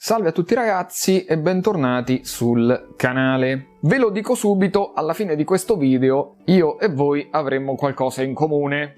Salve a tutti ragazzi e bentornati sul canale. Ve lo dico subito, alla fine di questo video io e voi avremmo qualcosa in comune.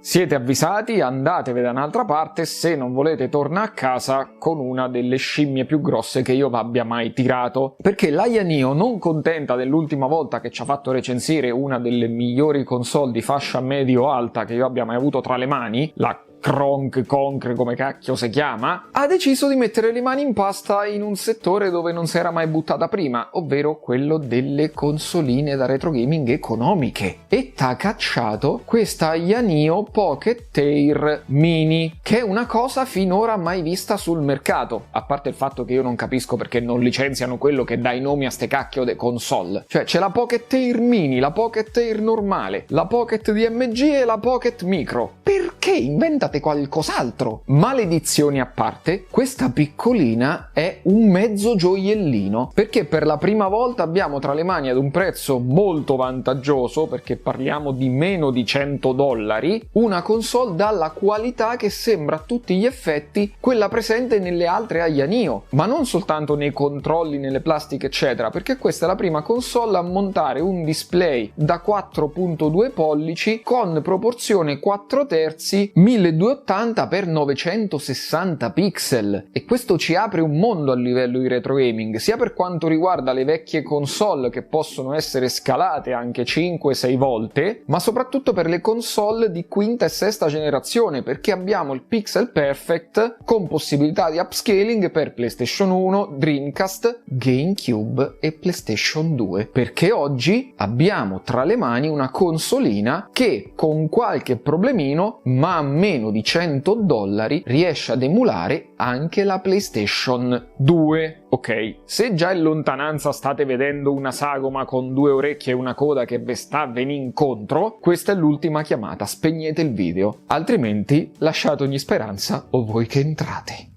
Siete avvisati, andatevi da un'altra parte se non volete tornare a casa con una delle scimmie più grosse che io abbia mai tirato. Perché la Yaneo, non contenta dell'ultima volta che ci ha fatto recensire una delle migliori console di fascia medio-alta che io abbia mai avuto tra le mani, la Concre, come cacchio si chiama, ha deciso di mettere le mani in pasta in un settore dove non si era mai buttata prima, ovvero quello delle consoline da retro gaming economiche. E t'ha cacciato questa Yaneo Pocket Air Mini, che è una cosa finora mai vista sul mercato, a parte il fatto che io non capisco perché non licenziano quello che dà i nomi a ste cacchio de console. Cioè c'è la Pocket Air Mini, la Pocket Air normale, la Pocket DMG e la Pocket Micro. Perché inventate qualcos'altro? Maledizioni a parte, questa piccolina è un mezzo gioiellino, perché per la prima volta abbiamo tra le mani ad un prezzo molto vantaggioso, perché parliamo di meno di $100, una console dalla qualità che sembra a tutti gli effetti quella presente nelle altre Yaneo, ma non soltanto nei controlli, nelle plastiche eccetera, perché questa è la prima console a montare un display da 4.2 pollici con proporzione 4/3 1280x960 pixel, e questo ci apre un mondo a livello di retro gaming, sia per quanto riguarda le vecchie console che possono essere scalate anche 5-6 volte, ma soprattutto per le console di quinta e sesta generazione, perché abbiamo il Pixel Perfect con possibilità di upscaling per PlayStation 1, Dreamcast, GameCube e PlayStation 2, perché oggi abbiamo tra le mani una consolina che con qualche problemino, ma a meno di $100, riesce ad emulare anche la PlayStation 2. Ok, se già in lontananza state vedendo una sagoma con due orecchie e una coda che vi sta venendo incontro, questa è l'ultima chiamata, spegnete il video, altrimenti lasciate ogni speranza o voi che entrate.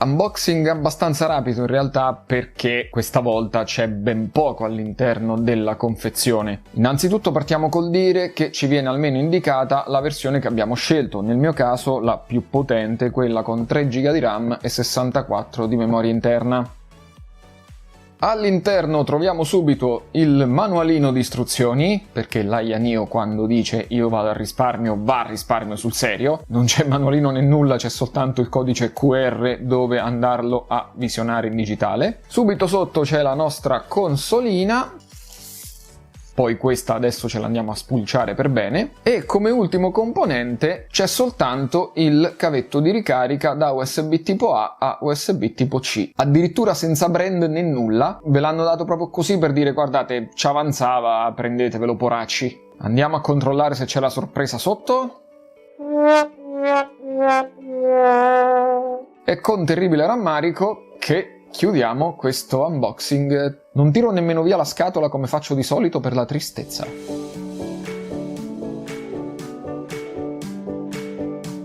Unboxing abbastanza rapido in realtà, perché questa volta c'è ben poco all'interno della confezione. Innanzitutto partiamo col dire che ci viene almeno indicata la versione che abbiamo scelto, nel mio caso la più potente, quella con 3 GB di RAM e 64 di memoria interna. All'interno troviamo subito il manualino di istruzioni, perché la Yaneo quando dice io vado al risparmio, va al risparmio sul serio. Non c'è manualino né nulla, c'è soltanto il codice QR dove andarlo a visionare in digitale. Subito sotto c'è la nostra consolina, poi questa adesso ce l'andiamo a spulciare per bene, e come ultimo componente c'è soltanto il cavetto di ricarica da USB tipo A a USB tipo C, addirittura senza brand né nulla, ve l'hanno dato proprio così per dire guardate ci avanzava, prendetevelo poracci. Andiamo a controllare se c'è la sorpresa sotto. E con terribile rammarico che chiudiamo questo unboxing. Non tiro nemmeno via la scatola come faccio di solito per la tristezza.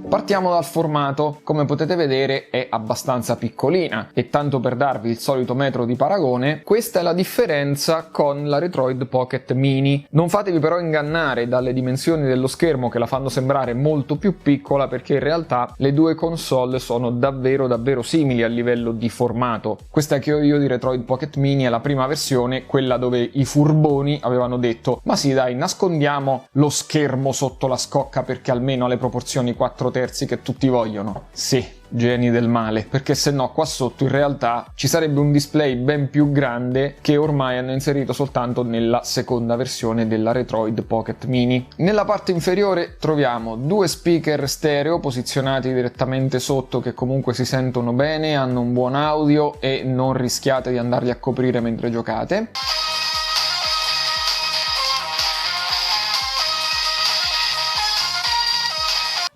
Partiamo dal formato. Come potete vedere è abbastanza piccolina, e tanto per darvi il solito metro di paragone, questa è la differenza con la Retroid Pocket Mini. Non fatevi però ingannare dalle dimensioni dello schermo che la fanno sembrare molto più piccola, perché in realtà le due console sono davvero simili a livello di formato. Questa che ho io di Retroid Pocket Mini è la prima versione, quella dove i furboni avevano detto ma sì dai, nascondiamo lo schermo sotto la scocca perché almeno ha le proporzioni 4/3 che tutti vogliono. Sì, geni del male, perché se no qua sotto in realtà ci sarebbe un display ben più grande che ormai hanno inserito soltanto nella seconda versione della Retroid Pocket Mini. Nella parte inferiore troviamo due speaker stereo posizionati direttamente sotto, che comunque si sentono bene, hanno un buon audio e non rischiate di andarli a coprire mentre giocate.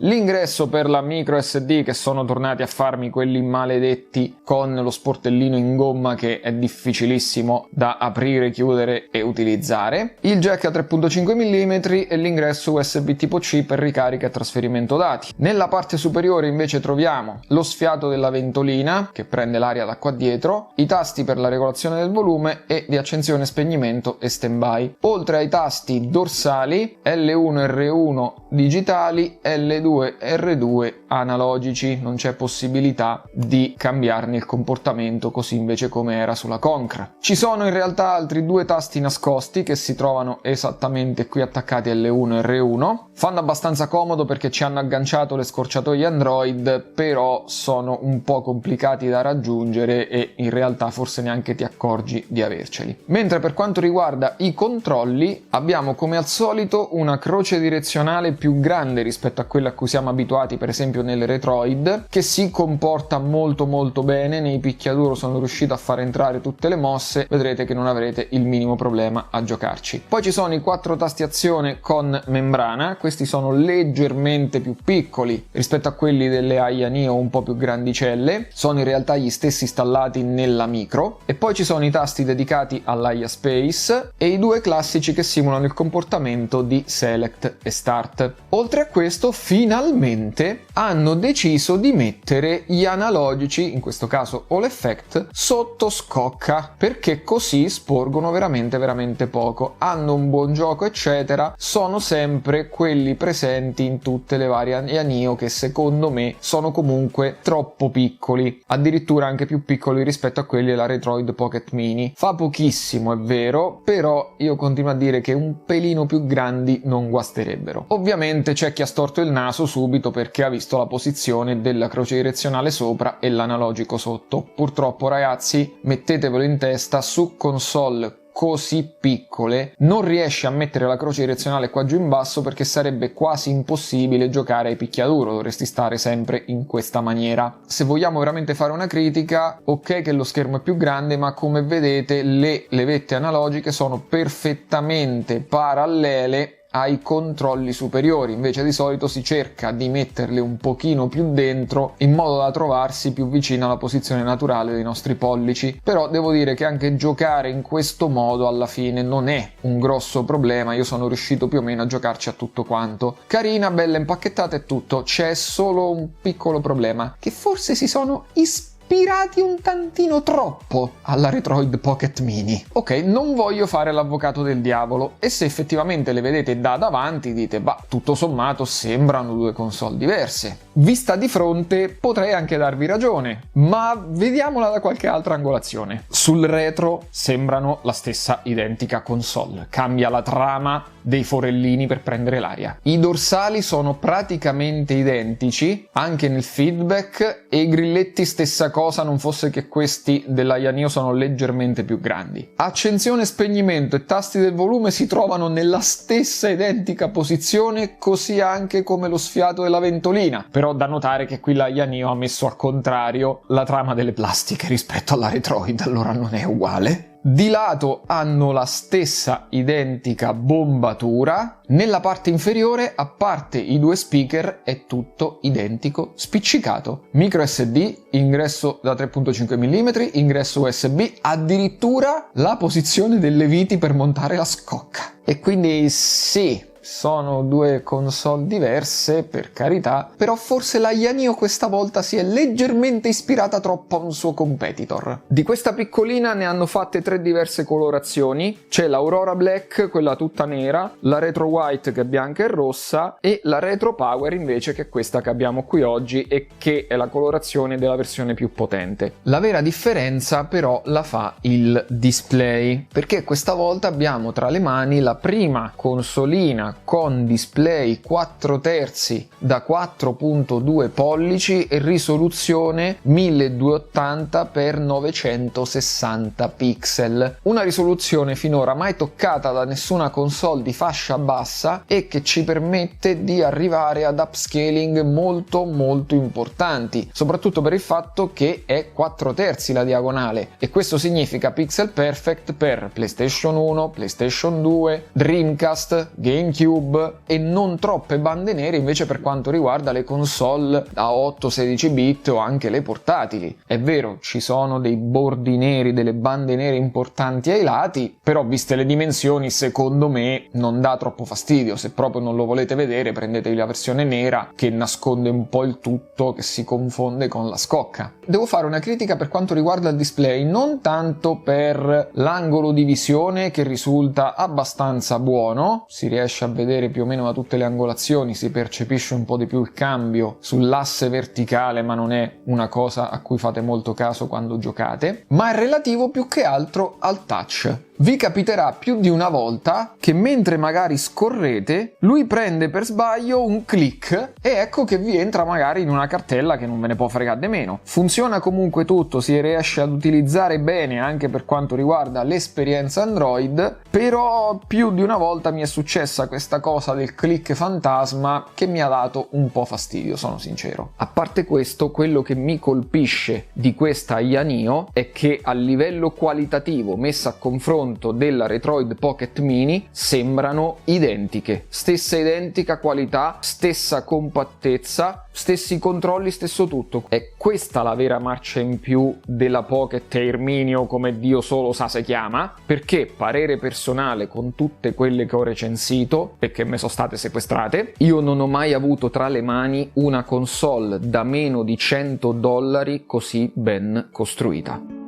l'ingresso per la micro SD, che sono tornati a farmi quelli maledetti con lo sportellino in gomma che è difficilissimo da aprire, chiudere e utilizzare, il jack a 3.5 mm e l'ingresso USB tipo C per ricarica e trasferimento dati. Nella parte superiore invece troviamo lo sfiato della ventolina che prende l'aria da qua dietro, i tasti per la regolazione del volume e di accensione, spegnimento e standby, oltre ai tasti dorsali L1 R1 digitali, L2 R2 analogici. Non c'è possibilità di cambiarne il comportamento così invece come era sulla Concra. Ci sono in realtà altri due tasti nascosti che si trovano esattamente qui attaccati L1 e R1, fanno abbastanza comodo perché ci hanno agganciato le scorciatoie Android, però sono un po' complicati da raggiungere e in realtà forse neanche ti accorgi di averceli. Mentre per quanto riguarda i controlli abbiamo come al solito una croce direzionale più grande rispetto a quella a cui siamo abituati per esempio nelle Retroid, che si comporta molto bene. Nei picchiaduro sono riuscito a far entrare tutte le mosse, vedrete che non avrete il minimo problema a giocarci. Poi ci sono i 4 tasti azione con membrana, questi sono leggermente più piccoli rispetto a quelli delle Aya Neo un po' più grandicelle, sono in realtà gli stessi installati nella micro. E poi ci sono i tasti dedicati all'Aya Space e i 2 classici che simulano il comportamento di Select e Start. Oltre a questo finalmente hanno deciso di mettere gli analogici, in questo caso All Effect, sotto scocca, perché così sporgono veramente poco, hanno un buon gioco eccetera, sono sempre quelli presenti in tutte le varie Aya Neo che secondo me sono comunque troppo piccoli, addirittura anche più piccoli rispetto a quelli della Retroid Pocket Mini. Fa pochissimo, è vero, però io continuo a dire che un pelino più grandi non guasterebbero. Ovviamente c'è chi ha storto il naso subito perché ha visto la posizione della croce direzionale sopra e l'analogico sotto. Purtroppo ragazzi, mettetevelo in testa, su console così piccole non riesci a mettere la croce direzionale qua giù in basso perché sarebbe quasi impossibile giocare ai picchiaduro, dovresti stare sempre in questa maniera. Se vogliamo veramente fare una critica, ok che lo schermo è più grande, ma come vedete le levette analogiche sono perfettamente parallele ai controlli superiori, invece di solito si cerca di metterle un pochino più dentro in modo da trovarsi più vicino alla posizione naturale dei nostri pollici. Però devo dire che anche giocare in questo modo alla fine non è un grosso problema, io sono riuscito più o meno a giocarci a tutto quanto. Carina, bella impacchettata e tutto, c'è solo un piccolo problema, che forse si sono ispirati un tantino troppo alla Retroid Pocket Mini. Ok, non voglio fare l'avvocato del diavolo e se effettivamente le vedete da davanti dite bah, tutto sommato sembrano 2 console diverse. Vista di fronte potrei anche darvi ragione, ma vediamola da qualche altra angolazione. Sul retro sembrano la stessa identica console, cambia la trama dei forellini per prendere l'aria. I dorsali sono praticamente identici anche nel feedback e i grilletti stessa cosa, non fosse che questi dell'Aya Neo sono leggermente più grandi. Accensione, spegnimento e tasti del volume si trovano nella stessa identica posizione, così anche come lo sfiato della ventolina, però da notare che qui l'Aya Neo ha messo al contrario la trama delle plastiche rispetto alla Retroid, allora non è uguale. Di lato hanno la stessa identica bombatura, nella parte inferiore, a parte i 2 speaker, è tutto identico spiccicato. Micro SD, ingresso da 3.5 mm, ingresso USB, addirittura la posizione delle viti per montare la scocca. E quindi sì, sono 2 console diverse, per carità, però forse l'Aya Neo questa volta si è leggermente ispirata troppo a un suo competitor. Di questa piccolina ne hanno fatte 3 diverse colorazioni, c'è l'Aurora Black, quella tutta nera, la Retro White che è bianca e rossa e la Retro Power invece che è questa che abbiamo qui oggi e che è la colorazione della versione più potente. La vera differenza però la fa il display, perché questa volta abbiamo tra le mani la prima consolina con display 4/3 da 4.2 pollici e risoluzione 1280x960 pixel, una risoluzione finora mai toccata da nessuna console di fascia bassa e che ci permette di arrivare ad upscaling molto importanti, soprattutto per il fatto che è 4/3 la diagonale e questo significa pixel perfect per PlayStation 1, PlayStation 2, Dreamcast, GameCube, GameCube e non troppe bande nere invece per quanto riguarda le console a 8-16 bit o anche le portatili. È vero, ci sono dei bordi neri, delle bande nere importanti ai lati, però viste le dimensioni secondo me non dà troppo fastidio. Se proprio non lo volete vedere, prendetevi la versione nera che nasconde un po' il tutto, che si confonde con la scocca. Devo fare una critica per quanto riguarda il display, non tanto per l'angolo di visione che risulta abbastanza buono, si riesce a vedere più o meno da tutte le angolazioni, si percepisce un po' di più il cambio sull'asse verticale, ma non è una cosa a cui fate molto caso quando giocate, ma è relativo più che altro al touch. Vi capiterà più di una volta che mentre magari scorrete, lui prende per sbaglio un click e ecco che vi entra magari in una cartella che non ve ne può fregare di meno. Funziona comunque tutto, si riesce ad utilizzare bene anche per quanto riguarda l'esperienza Android, però più di una volta mi è successa questa cosa del click fantasma che mi ha dato un po' fastidio, sono sincero. A parte questo, quello che mi colpisce di questa Yaneo è che a livello qualitativo, messa a confronto della Retroid Pocket Mini, sembrano identiche, stessa identica qualità, stessa compattezza, stessi controlli, stesso tutto. È questa la vera marcia in più della Pocket Air Mini, o come Dio solo sa se chiama, perché parere personale, con tutte quelle che ho recensito e che mi sono state sequestrate, io non ho mai avuto tra le mani una console da meno di $100 così ben costruita.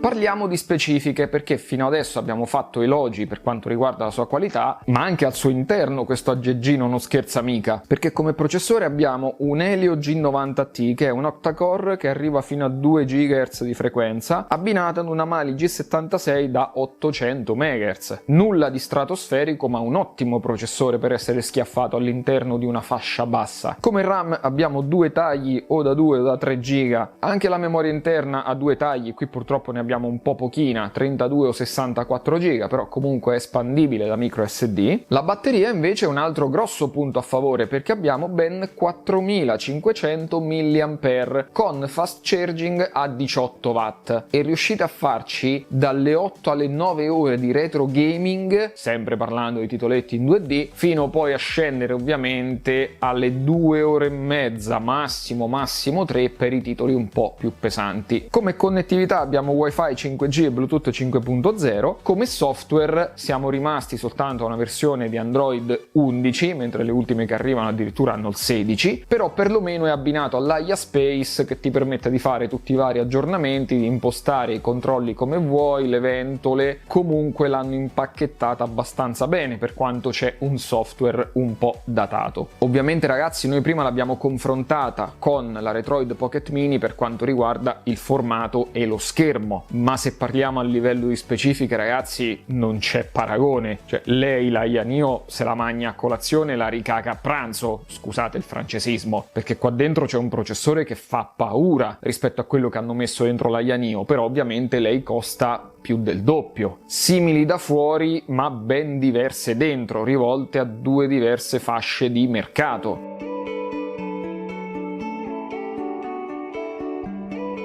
Parliamo di specifiche, perché fino adesso abbiamo fatto elogi per quanto riguarda la sua qualità, ma anche al suo interno questo aggeggino non scherza mica, perché come processore abbiamo un Helio G90T che è un octa-core che arriva fino a 2 GHz di frequenza, abbinata ad una Mali G76 da 800 MHz. Nulla di stratosferico, ma un ottimo processore per essere schiaffato all'interno di una fascia bassa. Come RAM abbiamo 2 tagli o da 2 o da 3 GB, anche la memoria interna ha 2 tagli, qui purtroppo ne abbiamo un po' pochina, 32 o 64 GB, però comunque è espandibile da micro SD. La batteria invece è un altro grosso punto a favore, perché abbiamo ben 4500 mAh con fast charging a 18 watt e riuscite a farci dalle 8 alle 9 ore di retro gaming, sempre parlando di titoletti in 2D, fino poi a scendere ovviamente alle 2 ore e mezza, massimo 3 per i titoli un po' più pesanti. Come connettività abbiamo Wi-Fi 5G e Bluetooth 5.0, come software siamo rimasti soltanto a una versione di Android 11, mentre le ultime che arrivano addirittura hanno il 16, però perlomeno è abbinato all'Aya Space che ti permette di fare tutti i vari aggiornamenti, di impostare i controlli come vuoi, le ventole, comunque l'hanno impacchettata abbastanza bene per quanto c'è un software un po' datato. Ovviamente ragazzi, noi prima l'abbiamo confrontata con la Retroid Pocket Mini per quanto riguarda il formato e lo schermo, ma se parliamo a livello di specifiche ragazzi non c'è paragone, cioè lei, la Yaneo, se la magna a colazione e la ricaga a pranzo, scusate il francesismo, perché qua dentro c'è un processore che fa paura rispetto a quello che hanno messo dentro la Yaneo, però ovviamente lei costa più del doppio. Simili da fuori ma ben diverse dentro, rivolte a 2 diverse fasce di mercato.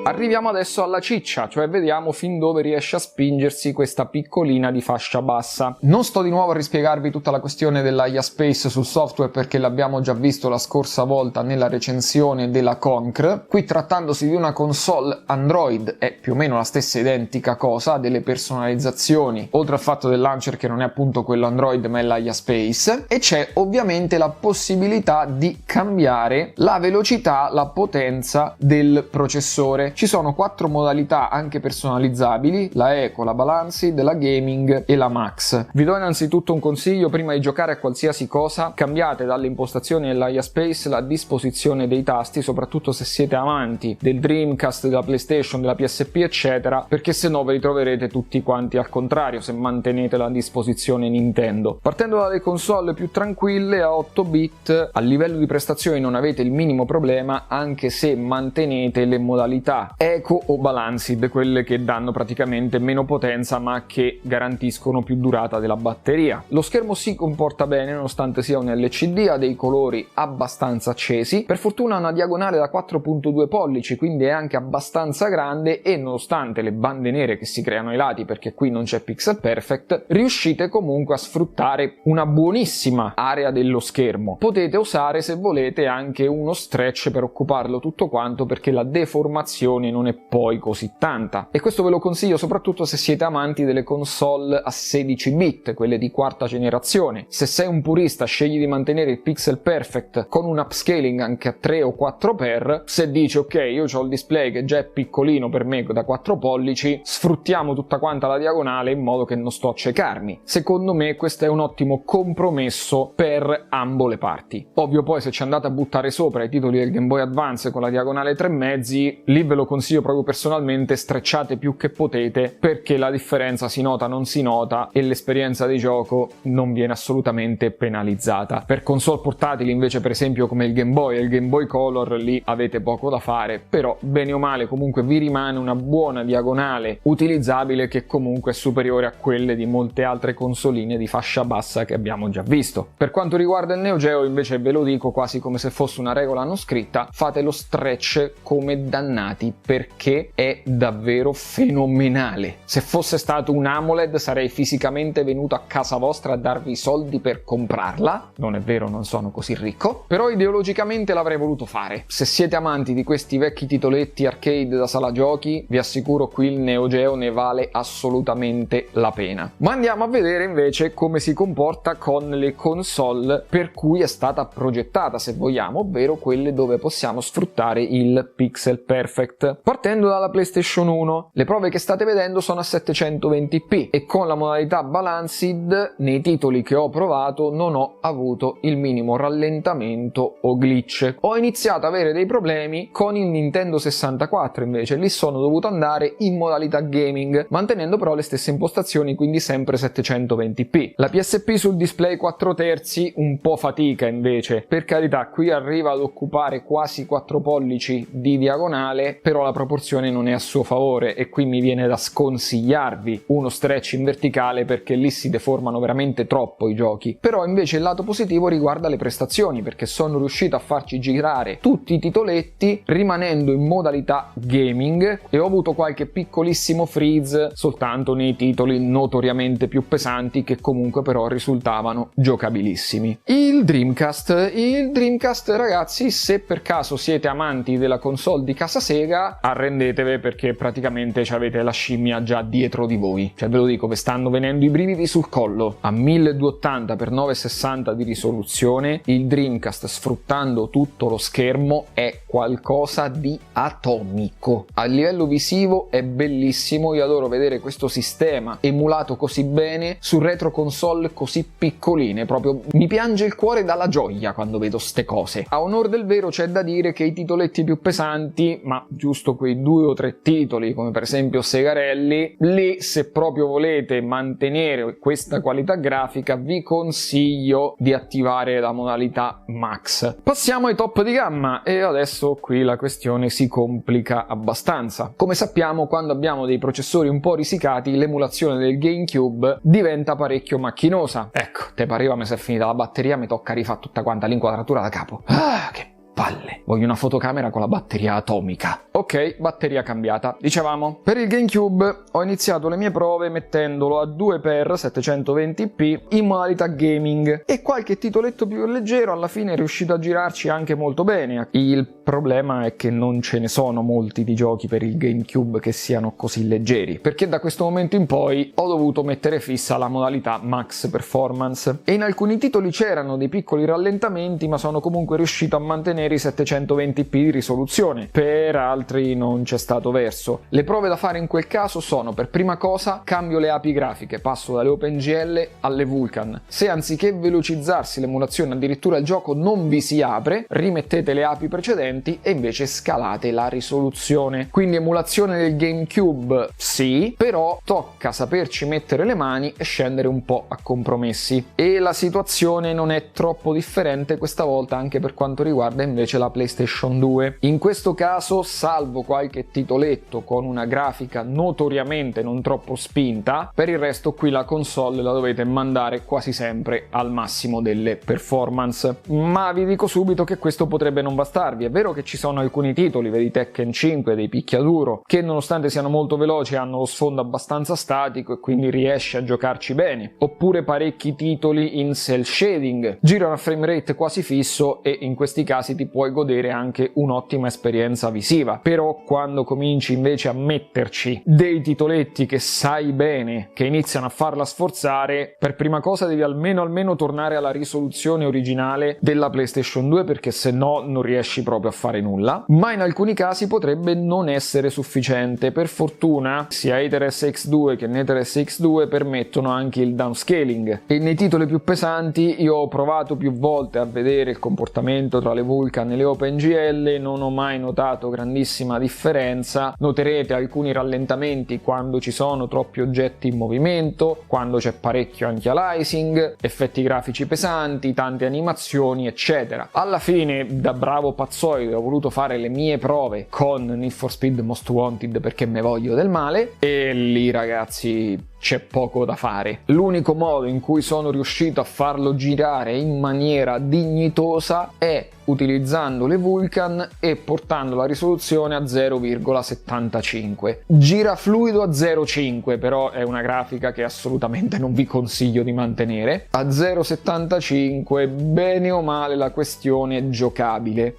Arriviamo adesso alla ciccia, cioè vediamo fin dove riesce a spingersi questa piccolina di fascia bassa. Non sto di nuovo a rispiegarvi tutta la questione dell'Aya Space sul software perché l'abbiamo già visto la scorsa volta nella recensione della Concr. Qui, trattandosi di una console Android, è più o meno la stessa identica cosa, ha delle personalizzazioni, oltre al fatto del launcher che non è appunto quello Android ma è l'Aya Space, e c'è ovviamente la possibilità di cambiare la velocità, la potenza del processore. Ci sono 4 modalità anche personalizzabili, la Eco, la Balanced, la Gaming e la Max. Vi do innanzitutto un consiglio: prima di giocare a qualsiasi cosa cambiate dalle impostazioni dell'Aya Space la disposizione dei tasti, soprattutto se siete amanti del Dreamcast, della PlayStation, della PSP eccetera, perché se no ve li troverete tutti quanti al contrario se mantenete la disposizione Nintendo. Partendo dalle console più tranquille a 8 bit, a livello di prestazioni non avete il minimo problema, anche se mantenete le modalità modalità Eco o Balanced, quelle che danno praticamente meno potenza ma che garantiscono più durata della batteria. Lo schermo si comporta bene nonostante sia un LCD, ha dei colori abbastanza accesi, per fortuna ha una diagonale da 4.2 pollici, quindi è anche abbastanza grande e nonostante le bande nere che si creano ai lati perché qui non c'è Pixel Perfect, riuscite comunque a sfruttare una buonissima area dello schermo. Potete usare se volete anche uno stretch per occuparlo tutto quanto perché la deformazione non è poi così tanta, e questo ve lo consiglio soprattutto se siete amanti delle console a 16 bit, quelle di quarta generazione. Se sei un purista scegli di mantenere il Pixel Perfect con un upscaling anche a 3 o 4x, se dici ok io ho il display che già è piccolino per me da 4 pollici, sfruttiamo tutta quanta la diagonale in modo che non sto a ciecarmi. Secondo me questo è un ottimo compromesso per ambo le parti. Ovvio poi se ci andate a buttare sopra i titoli del Game Boy Advance con la diagonale 3,5, lì ve lo consiglio proprio personalmente, strecciate più che potete perché la differenza si nota non si nota e l'esperienza di gioco non viene assolutamente penalizzata. Per console portatili invece per esempio come il Game Boy e il Game Boy Color lì avete poco da fare, però bene o male comunque vi rimane una buona diagonale utilizzabile che comunque è superiore a quelle di molte altre consoline di fascia bassa che abbiamo già visto. Per quanto riguarda il Neo Geo invece ve lo dico quasi come se fosse una regola non scritta, fate lo stretch come dannati perché è davvero fenomenale. Se fosse stato un AMOLED sarei fisicamente venuto a casa vostra a darvi i soldi per comprarla, non è vero, non sono così ricco, però ideologicamente l'avrei voluto fare. Se siete amanti di questi vecchi titoletti arcade da sala giochi, vi assicuro qui il Neo Geo ne vale assolutamente la pena. Ma andiamo a vedere invece come si comporta con le console per cui è stata progettata, se vogliamo, ovvero quelle dove possiamo sfruttare il Pixel Perfect. Partendo dalla PlayStation 1, le prove che state vedendo sono a 720p e con la modalità Balanced nei titoli che ho provato non ho avuto il minimo rallentamento o glitch. Ho iniziato ad avere dei problemi con il Nintendo 64 invece, lì sono dovuto andare in modalità gaming, mantenendo però le stesse impostazioni, quindi sempre 720p. La PSP sul display 4/3 un po' fatica invece, per carità qui arriva ad occupare quasi 4 pollici di diagonale, però la proporzione non è a suo favore e qui mi viene da sconsigliarvi uno stretch in verticale perché lì si deformano veramente troppo i giochi. Però invece il lato positivo riguarda le prestazioni, perché sono riuscito a farci girare tutti i titoletti rimanendo in modalità gaming e ho avuto qualche piccolissimo freeze soltanto nei titoli notoriamente più pesanti che comunque però risultavano giocabilissimi. Il Dreamcast ragazzi, se per caso siete amanti della console di casa Sega, arrendetevi perché praticamente avete la scimmia già dietro di voi, cioè ve lo dico, vi stanno venendo i brividi sul collo. A 1280x960 di risoluzione il Dreamcast, sfruttando tutto lo schermo, è qualcosa di atomico. A livello visivo è bellissimo, io adoro vedere questo sistema emulato così bene su retro console così piccoline, proprio mi piange il cuore dalla gioia quando vedo ste cose. A onor del vero c'è da dire che i titoletti più pesanti, ma giusto quei 2 o 3 titoli come per esempio Segarelli, lì se proprio volete mantenere questa qualità grafica vi consiglio di attivare la modalità Max. Passiamo ai top di gamma e adesso qui la questione si complica abbastanza. Come sappiamo, quando abbiamo dei processori un po' risicati l'emulazione del GameCube diventa parecchio macchinosa. Ecco, te pareva mi si è finita la batteria, mi tocca rifare tutta quanta l'inquadratura da capo. Ah, che palle. Voglio una fotocamera con la batteria atomica. Ok, batteria cambiata. Dicevamo, per il GameCube ho iniziato le mie prove mettendolo a 2x 720p in modalità gaming e qualche titoletto più leggero alla fine è riuscito a girarci anche molto bene. Il problema è che non ce ne sono molti di giochi per il GameCube che siano così leggeri, perché da questo momento in poi ho dovuto mettere fissa la modalità Max Performance e in alcuni titoli c'erano dei piccoli rallentamenti, ma sono comunque riuscito a mantenere i 720p di risoluzione. Per altri non c'è stato verso. Le prove da fare in quel caso sono: per prima cosa cambio le API grafiche, passo dalle OpenGL alle Vulkan. Se anziché velocizzarsi l'emulazione addirittura il gioco non vi si apre, rimettete le API precedenti e invece scalate la risoluzione. Quindi emulazione del GameCube sì, però tocca saperci mettere le mani e scendere un po' a compromessi. E la situazione non è troppo differente questa volta anche per quanto riguarda invece invece la PlayStation 2. In questo caso, salvo qualche titoletto con una grafica notoriamente non troppo spinta, per il resto qui la console la dovete mandare quasi sempre al massimo delle performance. Ma vi dico subito che questo potrebbe non bastarvi. È vero che ci sono alcuni titoli, vedi Tekken 5, dei picchiaduro, che nonostante siano molto veloci hanno lo sfondo abbastanza statico e quindi riesci a giocarci bene. Oppure parecchi titoli in cel shading, girano a frame rate quasi fisso e in questi casi ti puoi godere anche un'ottima esperienza visiva. Però quando cominci invece a metterci dei titoletti che sai bene che iniziano a farla sforzare, per prima cosa devi almeno tornare alla risoluzione originale della PlayStation 2, perché se no non riesci proprio a fare nulla. Ma in alcuni casi potrebbe non essere sufficiente. Per fortuna sia AetherSX2 che NetherSX2 permettono anche il downscaling, e nei titoli più pesanti io ho provato più volte a vedere il comportamento tra le Vulkan e le OpenGL e non ho mai notato grandissima differenza. Noterete alcuni rallentamenti quando ci sono troppi oggetti in movimento, quando c'è parecchio anti-aliasing, effetti grafici pesanti, tante animazioni eccetera. Alla fine, da bravo pazzoide, ho voluto fare le mie prove con Need for Speed Most Wanted perché me voglio del male, e lì ragazzi c'è poco da fare. L'unico modo in cui sono riuscito a farlo girare in maniera dignitosa è utilizzando le Vulkan e portando la risoluzione a 0,75. Gira fluido a 0,5, però è una grafica che assolutamente non vi consiglio di mantenere. A 0,75 bene o male la questione è giocabile.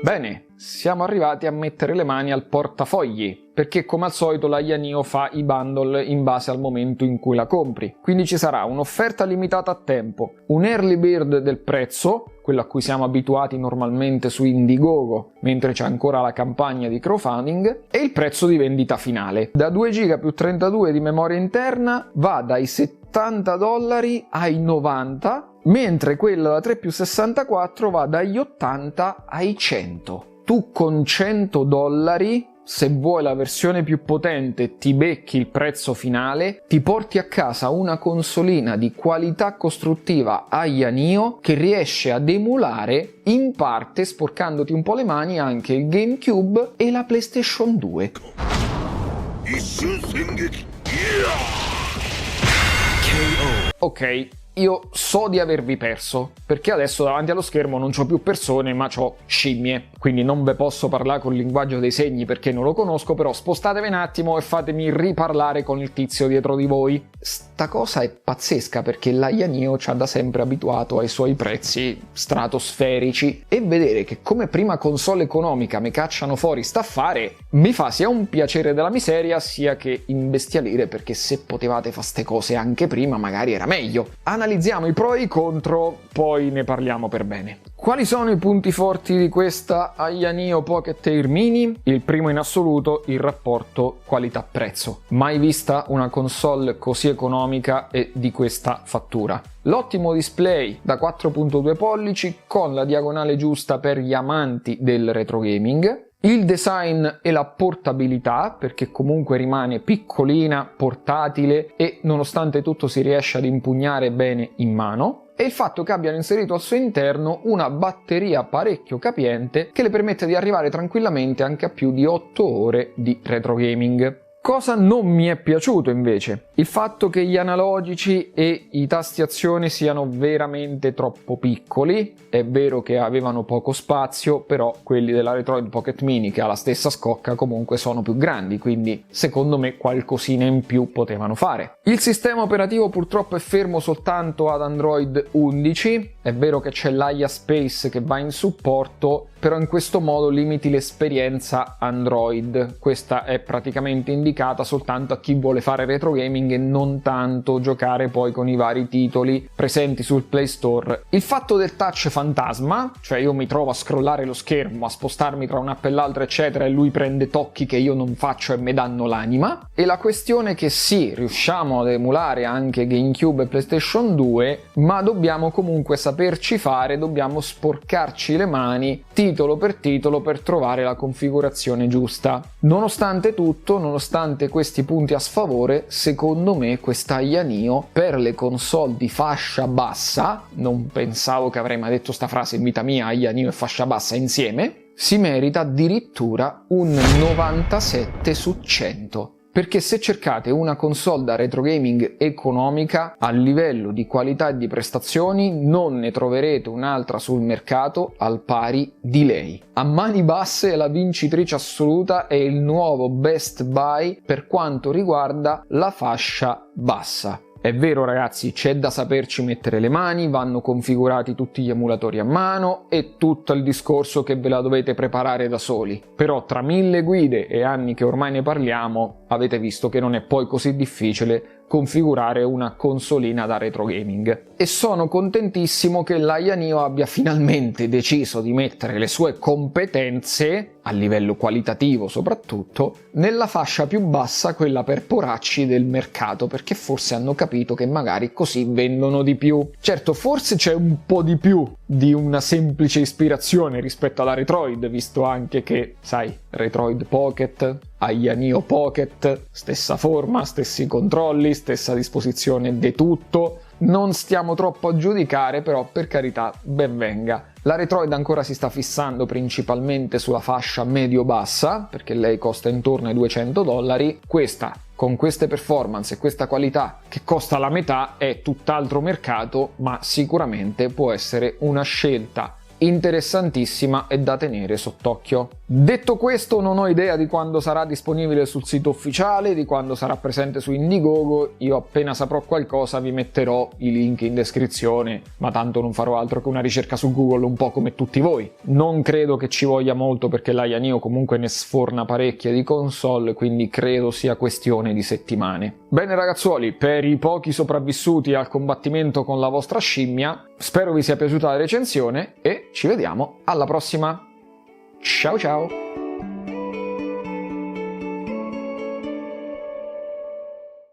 Bene, siamo arrivati a mettere le mani al portafogli, perché come al solito la Yaneo fa i bundle in base al momento in cui la compri. Quindi ci sarà un'offerta limitata a tempo, un early bird del prezzo, quello a cui siamo abituati normalmente su Indiegogo, mentre c'è ancora la campagna di crowdfunding, e il prezzo di vendita finale. Da 2 GB più 32 di memoria interna va dai $70 ai 90, mentre quella da 3 più 64 va dagli 80 ai 100. Tu con $100, se vuoi la versione più potente, ti becchi il prezzo finale, ti porti a casa una consolina di qualità costruttiva a Yaneo che riesce ad emulare in parte, sporcandoti un po' le mani, anche il GameCube e la PlayStation 2. Ok, io so di avervi perso, perché adesso davanti allo schermo non c'ho più persone, ma c'ho scimmie, quindi non ve posso parlare col linguaggio dei segni perché non lo conosco, però spostatevi un attimo e fatemi riparlare con il tizio dietro di voi. Sta cosa è pazzesca, perché la Yaneo ci ha da sempre abituato ai suoi prezzi stratosferici, e vedere che come prima console economica mi cacciano fuori sta affare mi fa sia un piacere della miseria sia che imbestialire, perché se potevate fare ste cose anche prima magari era meglio. Analizziamo i pro e i contro, poi ne parliamo per bene. Quali sono i punti forti di questa Yaneo Pocket Air Mini? Il primo in assoluto, il rapporto qualità-prezzo. Mai vista una console così economica e di questa fattura. L'ottimo display da 4.2 pollici con la diagonale giusta per gli amanti del retro gaming. Il design e la portabilità, perché comunque rimane piccolina, portatile e nonostante tutto si riesce ad impugnare bene in mano. E il fatto che abbiano inserito al suo interno una batteria parecchio capiente che le permette di arrivare tranquillamente anche a più di 8 ore di retro gaming. Cosa non mi è piaciuto invece? Il fatto che gli analogici e i tasti azione siano veramente troppo piccoli. È vero che avevano poco spazio, però quelli della Retroid Pocket Mini, che ha la stessa scocca, comunque sono più grandi, quindi secondo me qualcosina in più potevano fare. Il sistema operativo purtroppo è fermo soltanto ad Android 11, è vero che c'è l'AIA Space che va in supporto, però in questo modo limiti l'esperienza Android. Questa è praticamente indicata soltanto a chi vuole fare retro gaming e non tanto giocare poi con i vari titoli presenti sul Play Store. Il fatto del touch fantasma, cioè io mi trovo a scrollare lo schermo, a spostarmi tra un'app e l'altra eccetera, e lui prende tocchi che io non faccio e mi danno l'anima. E la questione è che sì, riusciamo ad emulare anche GameCube e PlayStation 2, ma dobbiamo comunque saperci fare, dobbiamo sporcarci le mani, ti titolo per trovare la configurazione giusta. Nonostante tutto, nonostante questi punti a sfavore, secondo me questa Yaneo per le console di fascia bassa, non pensavo che avrei mai detto sta frase in vita mia, Yaneo e fascia bassa insieme, si merita addirittura un 97 su 100. Perché se cercate una console da retro gaming economica, a livello di qualità e di prestazioni, non ne troverete un'altra sul mercato al pari di lei. A mani basse la vincitrice assoluta è il nuovo Best Buy per quanto riguarda la fascia bassa. È vero ragazzi, c'è da saperci mettere le mani, vanno configurati tutti gli emulatori a mano e tutto il discorso che ve la dovete preparare da soli. Però tra 1000 guide e anni che ormai ne parliamo, avete visto che non è poi così difficile configurare una consolina da retro gaming. E sono contentissimo che la Yaneo abbia finalmente deciso di mettere le sue competenze, a livello qualitativo soprattutto, nella fascia più bassa, quella per poracci del mercato, perché forse hanno capito che magari così vendono di più. Certo, forse c'è un po' di più di una semplice ispirazione rispetto alla Retroid, visto anche che, sai, Retroid Pocket, Yaneo Pocket, stessa forma, stessi controlli, stessa disposizione di tutto. Non stiamo troppo a giudicare, però per carità ben venga. La Retroid ancora si sta fissando principalmente sulla fascia medio-bassa, perché lei costa intorno ai $200. Questa, con queste performance e questa qualità, che costa la metà, è tutt'altro mercato, ma sicuramente può essere una scelta interessantissima e da tenere sott'occhio. Detto questo, non ho idea di quando sarà disponibile sul sito ufficiale, di quando sarà presente su Indiegogo. Io appena saprò qualcosa vi metterò i link in descrizione, ma tanto non farò altro che una ricerca su Google, un po' come tutti voi. Non credo che ci voglia molto, perché la Yaneo comunque ne sforna parecchie di console, quindi credo sia questione di settimane. Bene ragazzuoli, per i pochi sopravvissuti al combattimento con la vostra scimmia, spero vi sia piaciuta la recensione e ci vediamo alla prossima. Ciao ciao!